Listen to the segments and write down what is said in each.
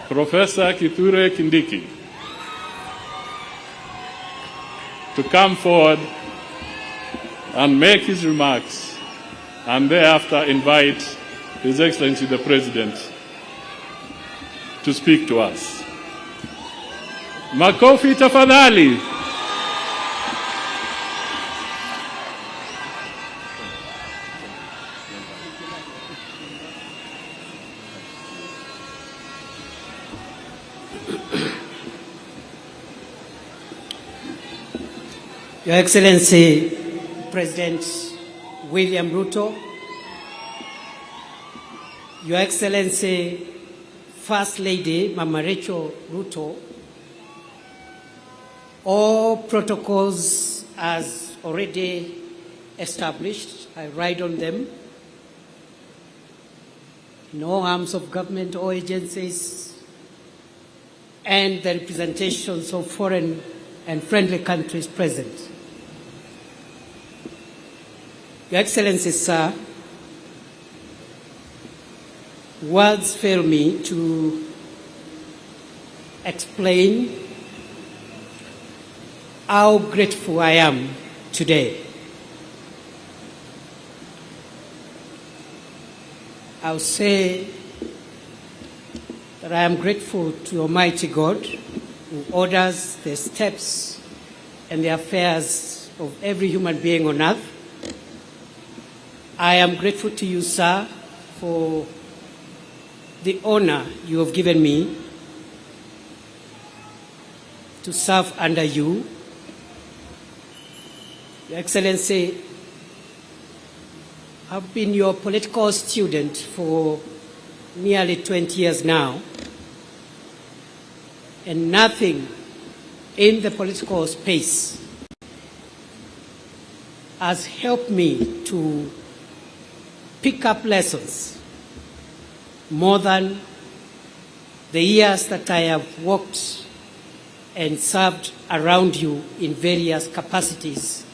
Professor Kithure Kindiki to come forward and make his remarks, and thereafter invite His Excellency the President to speak to us. Makofi tafadhali. Your Excellency, President William Ruto, Your Excellency, First Lady Mama Rachel Ruto, all protocols as already established, I ride on them. No arms of government or agencies, and the representations of foreign and friendly countries present. Your Excellency, sir, words fail me to explain how grateful I am today. I'll say that I am grateful to Almighty God who orders the steps and the affairs of every human being on earth. I am grateful to you, sir, for the honor you have given me to serve under you. Your Excellency, I've been your political student for nearly 20 years now, and nothing in the political space has helped me to pick up lessons more than the years that I have worked and served around you in various capacities.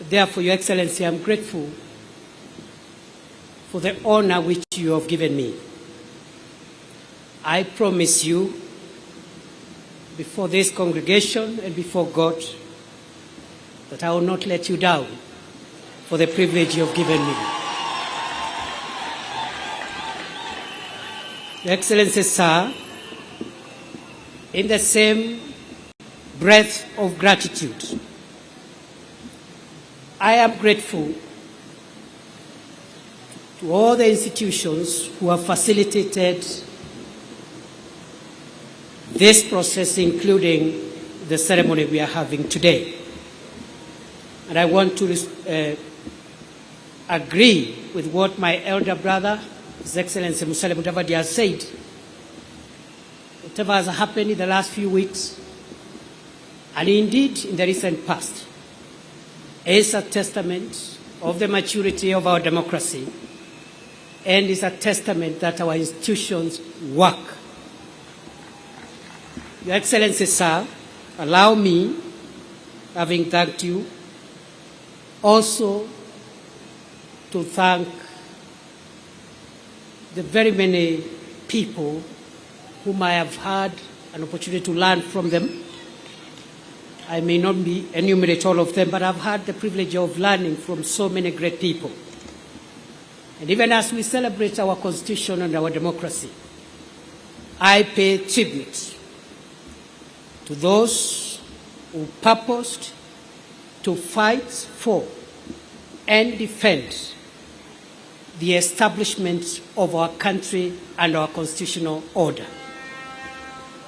Therefore, Your Excellency, I'm grateful for the honor which you have given me. I promise you, before this congregation and before God, that I will not let you down for the privilege you have given me. Your Excellency, sir, in the same breath of gratitude, I am grateful to all the institutions who have facilitated this process, including the ceremony we are having today. And I want to agree with what my elder brother, His Excellency Musalia Mudavadi, has said. Whatever has happened in the last few weeks, and indeed in the recent past, is a testament of the maturity of our democracy, and is a testament that our institutions work. Your Excellency, sir, allow me, having thanked you, also to thank the very many people whom I have had an opportunity to learn from them. I may not enumerate all of them, but I've had the privilege of learning from so many great people. And even as we celebrate our Constitution and our democracy, I pay tribute to those who purposed to fight for and defend the establishment of our country and our constitutional order.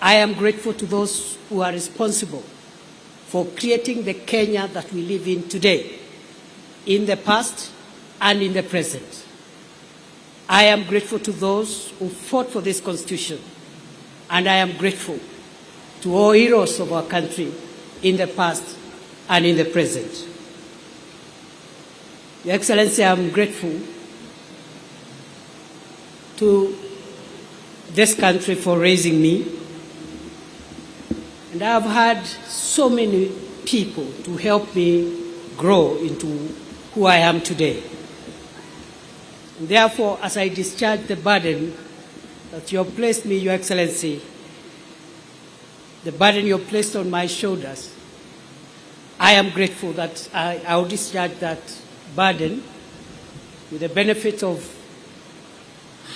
I am grateful to those who are responsible for creating the Kenya that we live in today, in the past and in the present. I am grateful to those who fought for this Constitution, and I am grateful to all heroes of our country in the past and in the present. Your Excellency, I am grateful to this country for raising me, and I have had so many people to help me grow into who I am today. And therefore, as I discharge the burden that you have placed me, Your Excellency, the burden you have placed on my shoulders. I am grateful that I will discharge that burden with the benefit of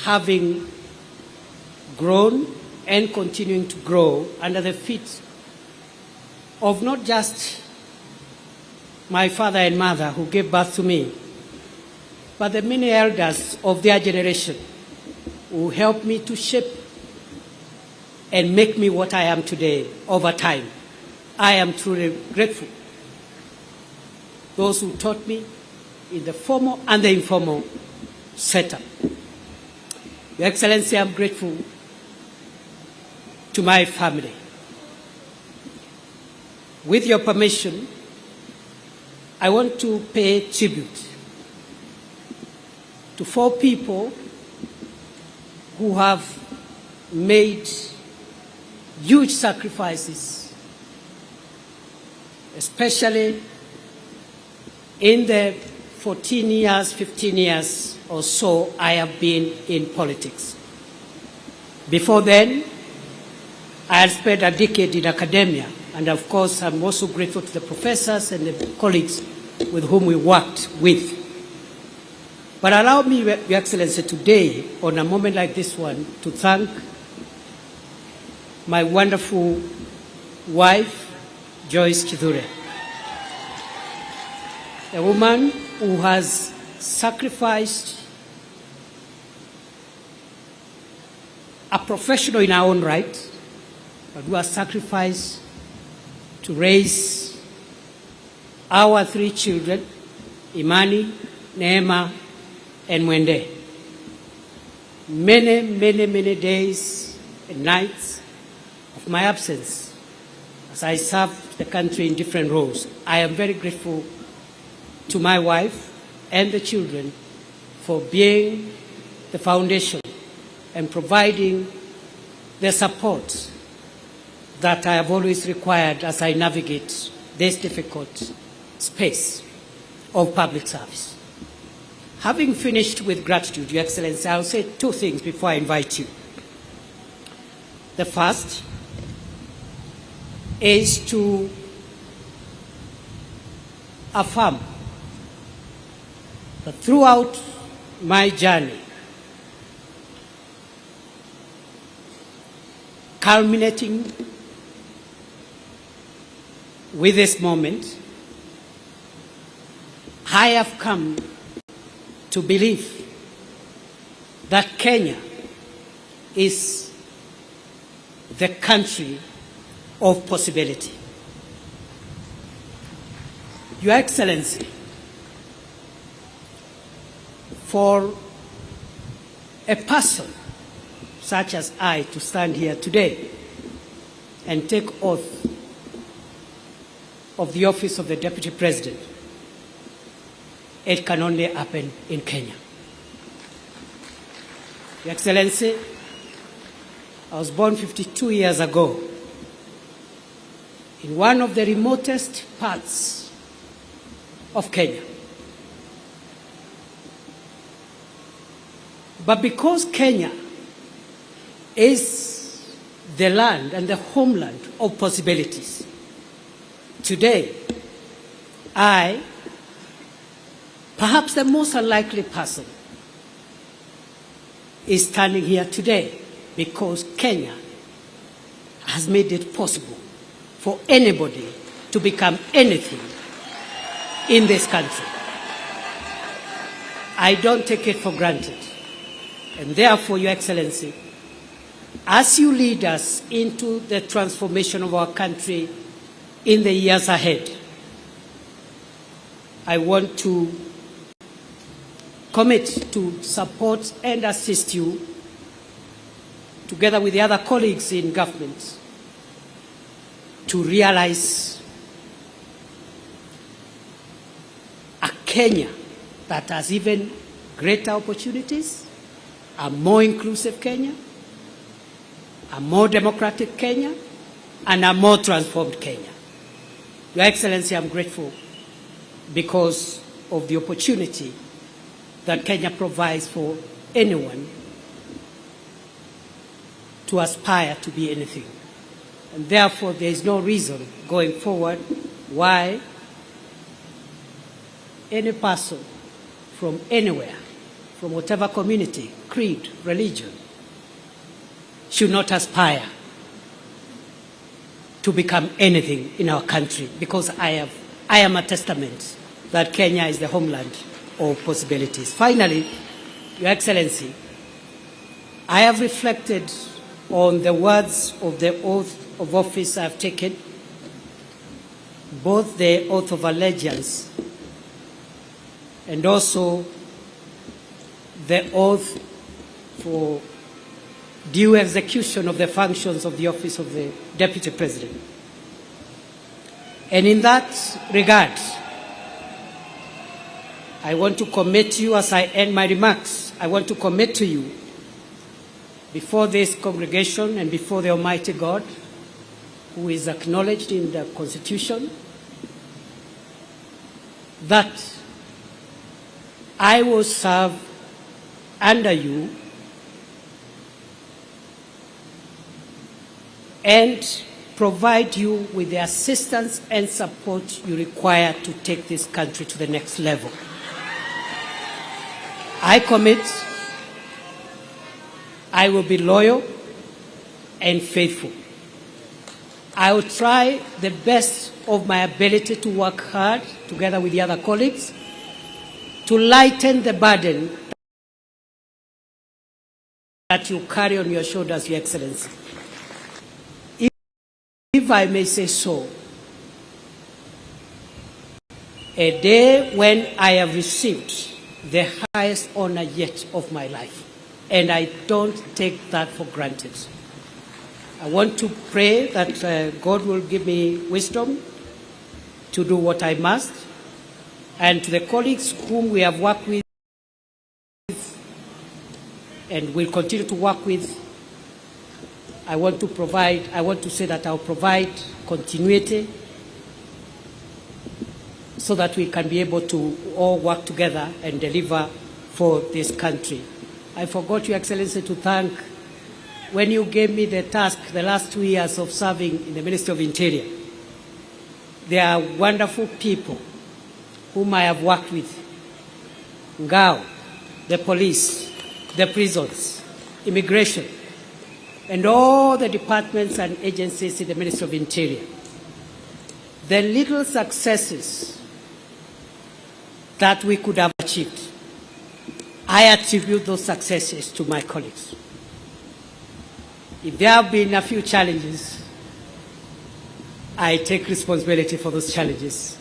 having grown and continuing to grow under the feet of not just my father and mother who gave birth to me, but the many elders of their generation who helped me to shape and make me what I am today over time. I am truly grateful. Those who taught me in the formal and the informal setup. Your Excellency, I'm grateful to my family. With your permission, I want to pay tribute to 4 people who have made huge sacrifices, especially in the 14 years, 15 years or so I have been in politics. Before then, I had spent a decade in academia, and of course I'm also grateful to the professors and the colleagues with whom we worked with. But allow me, Your Excellency, today, on a moment like this one, to thank my wonderful wife, Joyce Kithure, a woman who has sacrificed, a professional in her own right, but who has sacrificed to raise our 3 children, Imani, Neema, and Mwende. Many days and nights of my absence as I served the country in different roles. I am very grateful to my wife and the children for being the foundation and providing the support that I have always required as I navigate this difficult space of public service. Having finished with gratitude, Your Excellency, I'll say 2 things before I invite you. The first is to affirm that throughout my journey, culminating with this moment, I have come to believe that Kenya is the country of possibility. Your Excellency, for a person such as I to stand here today and take oath of the office of the Deputy President, it can only happen in Kenya. Your Excellency, I was born 52 years ago in one of the remotest parts of Kenya. But because Kenya is the land and the homeland of possibilities, today I, perhaps the most unlikely person, is standing here today because Kenya has made it possible for anybody to become anything in this country. I don't take it for granted. And therefore, Your Excellency, as you lead us into the transformation of our country in the years ahead, I want to commit to support and assist you, together with the other colleagues in government, to realize a Kenya that has even greater opportunities, a more inclusive Kenya, a more democratic Kenya, and a more transformed Kenya. Your Excellency, I'm grateful because of the opportunity that Kenya provides for anyone to aspire to be anything. And therefore, there is no reason going forward why any person from anywhere, from whatever community, creed, religion, should not aspire to become anything in our country, because I am a testament that Kenya is the homeland of possibilities. Finally, Your Excellency, I have reflected on the words of the oath of office I have taken, both the oath of allegiance and also the oath for due execution of the functions of the office of the Deputy President. And in that regard, I want to commit to you, as I end my remarks, I want to commit to you before this congregation and before the Almighty God, who is acknowledged in the Constitution, that I will serve under you and provide you with the assistance and support you require to take this country to the next level. I commit I will be loyal and faithful. I will try the best of my ability to work hard together with the other colleagues to lighten the burden that you carry on your shoulders, Your Excellency. If I may say so, a day when I have received the highest honor yet of my life, and I don't take that for granted. I want to pray that God will give me wisdom to do what I must, and to the colleagues whom we have worked with and will continue to work with, I want to say that I'll provide continuity so that we can be able to all work together and deliver for this country. I forgot, Your Excellency, to thank, when you gave me the task the last 2 years of serving in the Ministry of Interior, there are wonderful people whom I have worked with: Ngao, the police, the prisons, immigration, and all the departments and agencies in the Ministry of Interior. The little successes that we could have achieved, I attribute those successes to my colleagues. If there have been a few challenges, I take responsibility for those challenges.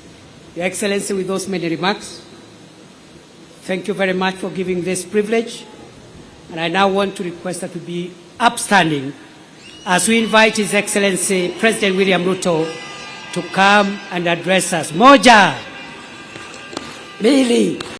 Your Excellency, with those many remarks, thank you very much for giving this privilege. And I now want to request that we be upstanding as we invite His Excellency President William Ruto to come and address us. Moja, Mili.